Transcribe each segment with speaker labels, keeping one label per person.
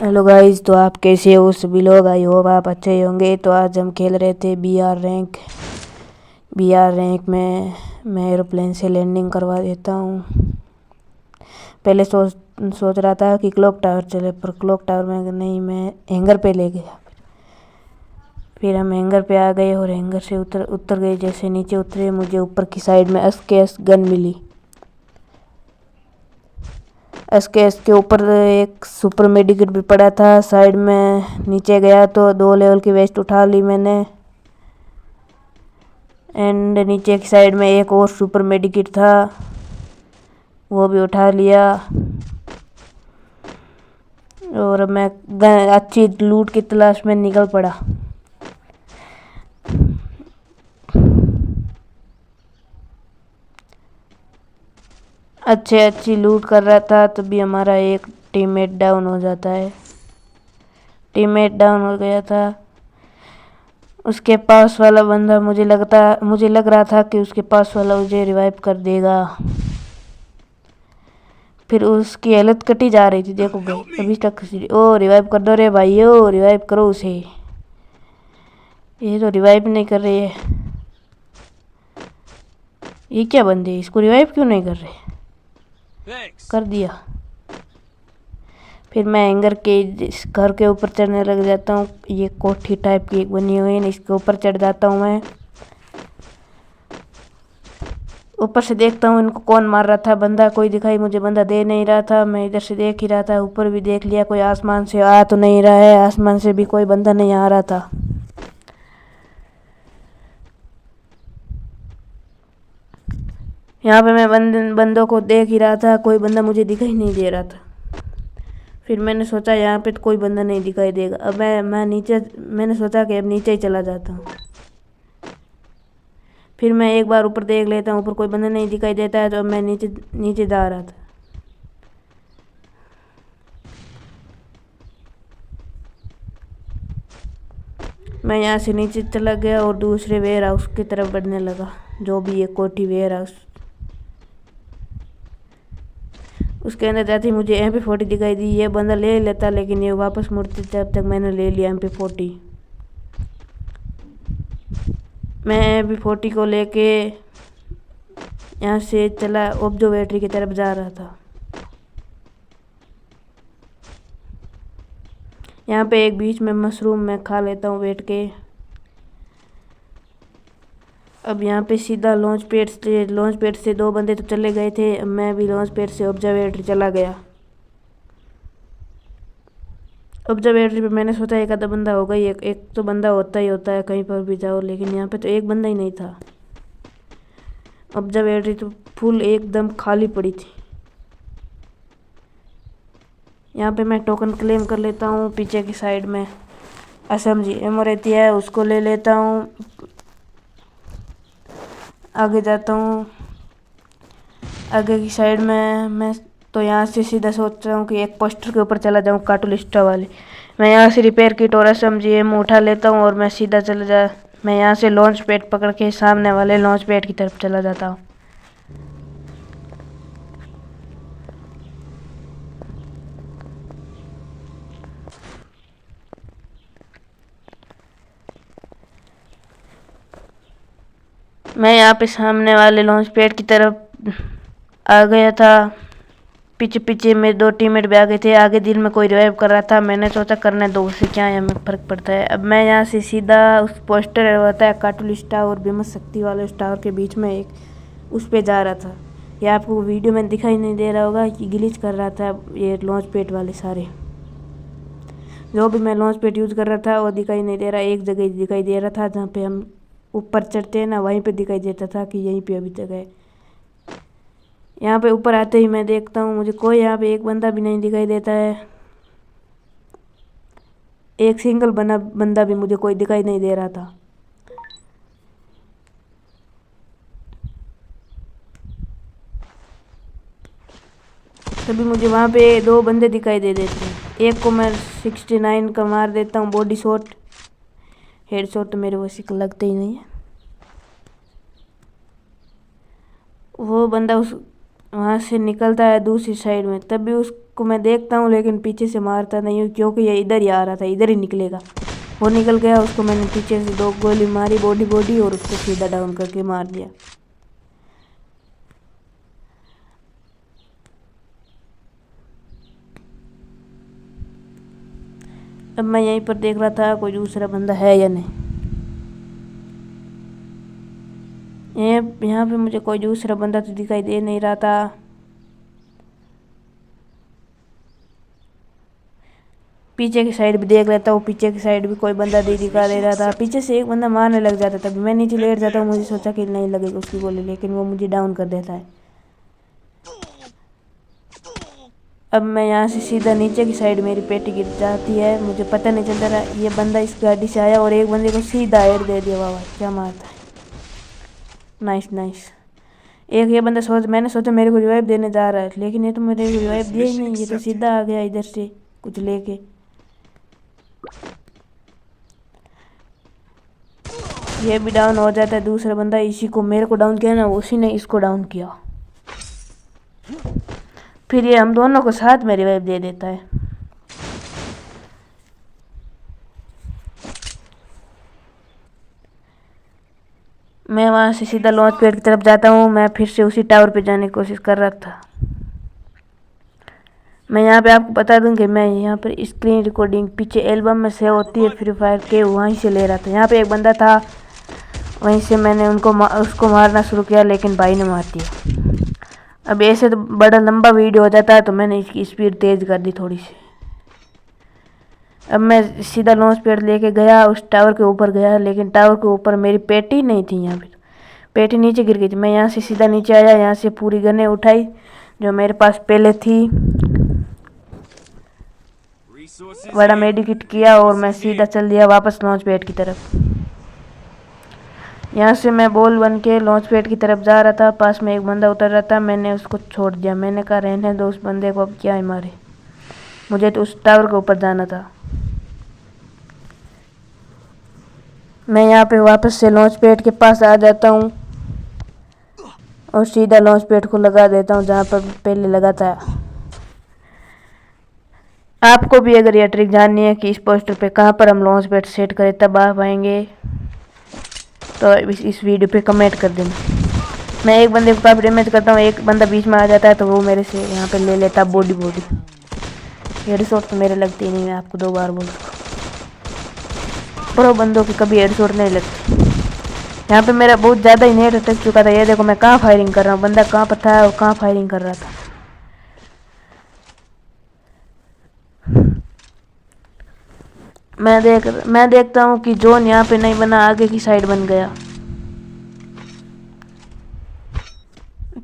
Speaker 1: Hello guys, तो आप कैसे हो सभी लोग। आई होप आप अच्छे ही होंगे। तो आज हम खेल रहे थे बी आर रैंक में मैं एरोप्लेन से लैंडिंग करवा देता हूँ। पहले सोच रहा था कि क्लॉक टावर चले, पर क्लॉक टावर में नहीं, मैं हैंगर पे ले गया। फिर हम हैंगर पे आ गए और हैंगर से उतर गए। जैसे नीचे उतरे, मुझे ऊपर की साइड में एसकेएस गन मिली। एसकेएस के ऊपर एक सुपर मेडिकेट भी पड़ा था साइड में। नीचे गया तो 2 लेवल की वेस्ट उठा ली मैंने, एंड नीचे की साइड में एक और सुपर मेडिकेट था, वो भी उठा लिया। और मैं अच्छी लूट की तलाश में निकल पड़ा। अच्छी लूट कर रहा था, तभी हमारा एक टीममेट डाउन हो जाता है। टीममेट डाउन हो गया था। उसके पास वाला बंदा, मुझे लग रहा था कि उसके पास वाला मुझे रिवाइव कर देगा। फिर उसकी हालत कटी जा रही थी, देखो भाई अभी तक। ओ रिवाइव कर दो रे भाई, ओ रिवाइव करो उसे। ये तो रिवाइव नहीं कर रही है। ये क्या बंदे, इसको रिवाइव क्यों नहीं कर रहे। कर दिया। फिर मैं हैंगर के घर के ऊपर चढ़ने लग जाता हूँ। ये कोठी टाइप की एक बनी हुई है, इसके ऊपर चढ़ जाता हूँ मैं। ऊपर से देखता हूँ इनको कौन मार रहा था। बंदा कोई दिखाई मुझे बंदा दे नहीं रहा था। मैं इधर से देख ही रहा था, ऊपर भी देख लिया, कोई आसमान से आ तो नहीं रहा है। आसमान से भी कोई बंदा नहीं आ रहा था। यहाँ पे मैं बंदों को देख ही रहा था, कोई बंदा मुझे दिखाई नहीं दे रहा था। फिर मैंने सोचा यहाँ पे तो कोई बंदा नहीं दिखाई देगा। अब मैंने सोचा कि अब नीचे ही चला जाता हूँ। फिर मैं एक बार ऊपर देख लेता हूँ, ऊपर कोई बंदा नहीं दिखाई देता है, तो अब मैं नीचे जा रहा था। मैं यहाँ से नीचे चला गया और दूसरे वेयर हाउस की तरफ बढ़ने लगा, जो भी है कोठी वेयर हाउस। उसके अंदर जाते ही मुझे MP40 दिखाई दी। ये बंदा ले लेता, लेकिन ये वापस मुड़ते जब तक मैंने ले लिया MP40। मैं MP40 को लेके यहाँ से चला, ऑब्जर्वेटरी की तरफ जा रहा था। यहाँ पे एक बीच में मशरूम मैं खा लेता हूँ बैठ के। अब यहाँ पे सीधा लॉन्च पैड से 2 बंदे तो चले गए थे। अब मैं भी लॉन्च पैड से ऑब्जर्वेटरी चला गया। ऑब्जर्वेटरी पे मैंने सोचा एक आधा बंदा होगा ही, एक तो बंदा होता ही होता है कहीं पर भी जाओ, लेकिन यहाँ पे तो एक बंदा ही नहीं था। ऑब्जर्वेटरी तो फुल एकदम खाली पड़ी थी। यहाँ पे मैं टोकन क्लेम कर लेता हूँ। पीछे की साइड में SMG एमो रहती है, उसको ले लेता हूँ। आगे जाता हूँ। आगे की साइड में मैं तो यहाँ से सीधा सोच रहा हूँ कि एक पोस्टर के ऊपर चला जाऊँ, कार्टूलिस्टा वाले। मैं यहाँ से रिपेयर किट और SMG एमो उठा लेता हूँ और मैं यहाँ से लॉन्च पैड पकड़ के सामने वाले लॉन्च पैड की तरफ चला जाता हूँ। मैं यहाँ पे सामने वाले लॉन्च पैड की तरफ आ गया था। पीछे पीछे में 2 टीममेट भी आ गए थे। आगे दिल में कोई रिवाइव कर रहा था, मैंने सोचा करने दो उसे, क्या हमें फर्क पड़ता है। अब मैं यहाँ से सीधा उस पोस्टर होता है कार्टूलिस्टा और बेमस शक्ति वाले उस टावर के बीच में एक उस पे जा रहा था। ये आपको वीडियो में दिखाई नहीं दे रहा होगा कि ग्लिच कर रहा था ये लॉन्च पैड वाले सारे। जो भी मैं लॉन्च पैड यूज़ कर रहा था वो दिखाई नहीं दे रहा। एक जगह दिखाई दे रहा था जहाँ पे हम ऊपर चढ़ते हैं ना, वहीं पे दिखाई देता था कि यहीं पे अभी तक है। यहाँ पे ऊपर आते ही मैं देखता हूँ मुझे कोई यहाँ पे एक बंदा भी नहीं दिखाई देता है। एक सिंगल बंदा भी मुझे कोई दिखाई नहीं दे रहा था। तभी मुझे वहाँ पे 2 बंदे दिखाई दे देते हैं। एक को मैं 69 का मार देता हूँ बॉडी शॉट। हेड शॉट तो मेरे वैसे लगते ही नहीं है। वो बंदा वहाँ से निकलता है दूसरी साइड में, तब भी उसको मैं देखता हूँ लेकिन पीछे से मारता नहीं हूँ क्योंकि ये इधर ही आ रहा था, इधर ही निकलेगा। वो निकल गया, उसको मैंने पीछे से 2 गोली मारी बॉडी बॉडी और उसको सीधा डाउन करके मार दिया। अब मैं यहीं पर देख रहा था कोई दूसरा बंदा है या नहीं। यहाँ पे मुझे कोई दूसरा बंदा तो दिखाई दे नहीं रहा था। पीछे की साइड भी देख लेता हूँ, पीछे की साइड भी कोई बंदा नहीं दिखा दे रहा था। पीछे से एक बंदा मारने लग जाता था, मैं नीचे लेट जाता हूँ, मुझे सोचा कि नहीं लगेगी उसकी गोली, लेकिन वो मुझे डाउन कर देता है। अब मैं यहाँ से सीधा नीचे की साइड मेरी पेटी गिर जाती है, मुझे पता नहीं चलता रहा। ये बंदा इस गाड़ी से आया और एक बंदे को सीधा हेड दे दिया। वाह क्या मारता है, नाइस नाइस। एक ये बंदा मैंने सोचा मेरे को रिवाइव देने जा रहा है, लेकिन ये तो मेरे को रिवाइव दिया ही नहीं, ये तो सीधा आ गया इधर से कुछ लेके। ये भी डाउन हो जाता है। दूसरा बंदा इसी को मेरे को डाउन किया ना, उसी ने इसको डाउन किया। फिर ये हम दोनों को साथ में रिवाइव दे देता है। मैं वहाँ से सीधा लॉन्च पैड की तरफ जाता हूँ। मैं फिर से उसी टावर पे जाने की कोशिश कर रहा था। मैं यहाँ पे आपको बता दूं कि मैं यहाँ पर स्क्रीन रिकॉर्डिंग पीछे एल्बम में सेव होती है फ्री फायर के, वहीं से ले रहा था। यहाँ पे एक बंदा था, वहीं से मैंने उसको मारना शुरू किया, लेकिन भाई ने मार दिया। अब ऐसे तो बड़ा लंबा वीडियो हो जाता है, तो मैंने इसकी स्पीड तेज़ कर दी थोड़ी सी। अब मैं सीधा लॉन्च पैड लेके गया, उस टावर के ऊपर गया, लेकिन टावर के ऊपर मेरी पेटी नहीं थी। यहाँ पे पेटी नीचे गिर गई थी। मैं यहाँ से सीधा नीचे आया, यहाँ से पूरी गनें उठाई जो मेरे पास पहले थी, बड़ा मेडिकेट किया और मैं सीधा चल दिया वापस लॉन्च पैड की तरफ। यहाँ से मैं बॉल बन के लॉन्च पैड की तरफ जा रहा था, पास में एक बंदा उतर रहा था, मैंने उसको छोड़ दिया। मैंने कहा रहने दो उस बंदे को, अब क्या ही मारे, मुझे तो उस टावर के ऊपर जाना था। मैं यहाँ पे वापस से लॉन्च पैड के पास आ जाता हूँ और सीधा लॉन्च पैड को लगा देता हूँ जहाँ पर पहले लगा था। आपको भी अगर यह ट्रिक जाननी है कि इस पोस्टर पे कहाँ पर हम लॉन्च पैड सेट करें तब आप आएंगे, तो इस वीडियो पे कमेंट कर देना। मैं एक बंदे को काफ़ी डैमेज करता हूँ, एक बंदा बीच में आ जाता है तो वो मेरे से यहाँ पे ले लेता बॉडी बॉडी। हेडशॉट तो मेरे लगती ही नहीं, मैं आपको 2 बार बोल चुका। प्रो बंदों की कभी हेडशॉट नहीं लगती। यहाँ पे मेरा बहुत ज़्यादा ही नेट अटक चुका था। ये देखो मैं कहाँ फायरिंग कर रहा हूँ, बंदा कहाँ पर था और कहाँ फायरिंग कर रहा था। मैं देखता हूँ कि जोन यहाँ पे नहीं बना, आगे की साइड बन गया।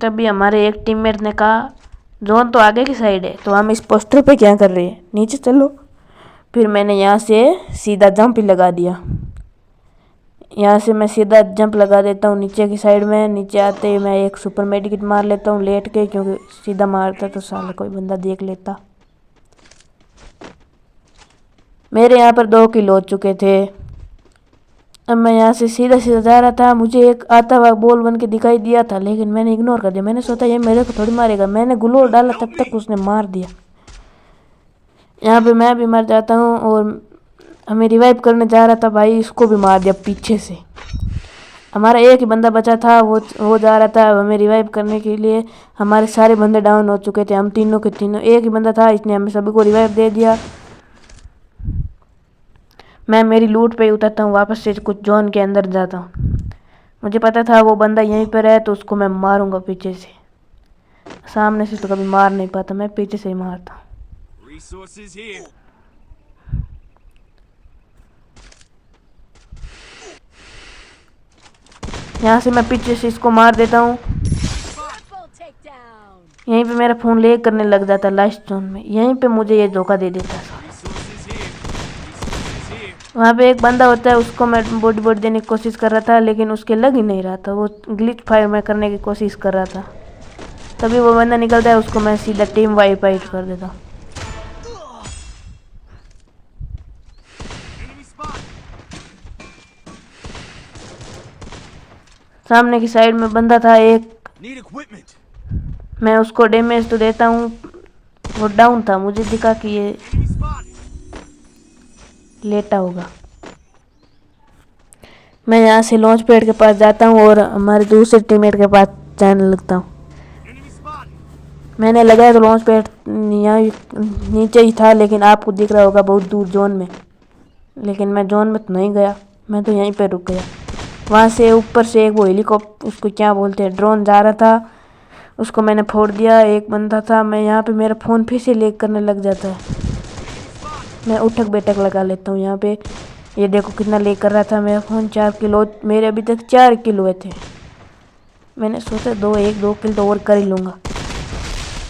Speaker 1: तभी हमारे एक टीममेट ने कहा जोन तो आगे की साइड है, तो हम इस पोस्टर पे क्या कर रहे हैं, नीचे चलो। फिर मैंने यहाँ से सीधा जंप ही लगा दिया। यहाँ से मैं सीधा जंप लगा देता हूँ नीचे की साइड में। नीचे आते ही मैं एक सुपर मेडिकेट मार लेता हूँ लेट के, क्योंकि सीधा मारता तो साला कोई बंदा देख लेता। मेरे यहाँ पर 2 किल हो चुके थे। अब मैं यहाँ से सीधा सीधा जा रहा था, मुझे एक आता हुआ बॉल बन के दिखाई दिया था, लेकिन मैंने इग्नोर कर दिया। मैंने सोचा ये मेरे को थोड़ी मारेगा, मैंने ग्लोर डाला तब तक उसने मार दिया। यहाँ पे मैं भी मर जाता हूँ और हमें रिवाइव करने जा रहा था भाई, इसको भी मार दिया पीछे से। हमारा एक ही बंदा बचा था, वो जा रहा था हमें रिवाइव करने के लिए। हमारे सारे बंदे डाउन हो चुके थे, हम तीनों के तीनों, एक ही बंदा था, इसने हमें सभी को रिवाइव दे दिया। मैं मेरी लूट पे ही उतरता हूँ, वापस से कुछ जोन के अंदर जाता हूँ। मुझे पता था वो बंदा यहीं पर है, तो उसको मैं मारूंगा पीछे से। सामने से तो कभी मार नहीं पाता, मैं पीछे से ही मारता हूँ। यहाँ से मैं पीछे से इसको मार देता हूँ। यहीं पे मेरा फ़ोन लेग करने लग जाता लास्ट जोन में, यहीं पे मुझे ये धोखा दे देता है। वहाँ पे एक बंदा होता है, उसको मैं बॉडी बॉडी देने की कोशिश कर रहा था, लेकिन उसके लग ही नहीं रहा था, वो ग्लिच फायर में करने की कोशिश कर रहा था। तभी वो बंदा निकलता है, उसको मैं सीधा टीम वाइप आउट कर देता हूँ। सामने की साइड में बंदा था एक, मैं उसको डैमेज तो देता हूँ, वो डाउन था, मुझे दिखा कि ये लेटा होगा। मैं यहाँ से लॉन्च पैड के पास जाता हूँ और हमारे दूसरे टीममेट के पास जाने लगता हूँ। मैंने लगाया तो लॉन्च पैड यहाँ नीचे ही था, लेकिन आपको दिख रहा होगा बहुत दूर जोन में। लेकिन मैं जोन में तो नहीं गया, मैं तो यहीं पे रुक गया। वहाँ से ऊपर से एक वो हेलीकॉप्टर, उसको क्या बोलते हैं, ड्रोन जा रहा था, उसको मैंने फोड़ दिया। एक बंदा था, मैं यहाँ पे मेरा फ़ोन फिर से लेग करने लग जाता है। मैं उठक बैठक लगा लेता हूँ यहाँ पे। ये देखो कितना लेग कर रहा था मेरा फ़ोन, 4 किलो, मेरे अभी तक 4 किलो हुए थे। मैंने सोचा 2 किल तो और कर ही लूँगा।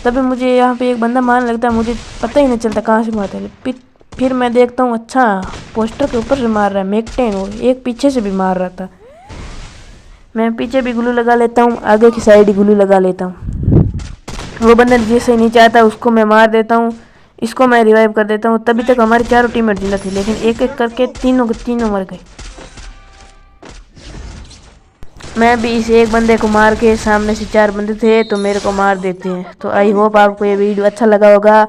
Speaker 1: तभी मुझे यहाँ पे एक बंदा मारने लगता है, मुझे पता ही नहीं चलता कहाँ से मारता है। फिर मैं देखता हूँ, अच्छा पोस्टर के ऊपर से मार रहा है मैक-10, और एक पीछे से भी मार रहा था। मैं पीछे भी ग्लू लगा लेता हूँ, आगे की साइड ही ग्लू लगा लेता हूँ। वो बंदा जिससे नीचे आता है उसको मैं मार देता हूँ, इसको मैं रिवाइव कर देता हूँ। तभी तक हमारे चारों टीममेट जिंदा थे, लेकिन एक एक करके तीनों के तीनों मर गए। मैं भी इस एक बंदे को मार के, सामने से 4 बंदे थे तो मेरे को मार देते हैं। तो आई होप आपको ये वीडियो अच्छा लगा होगा।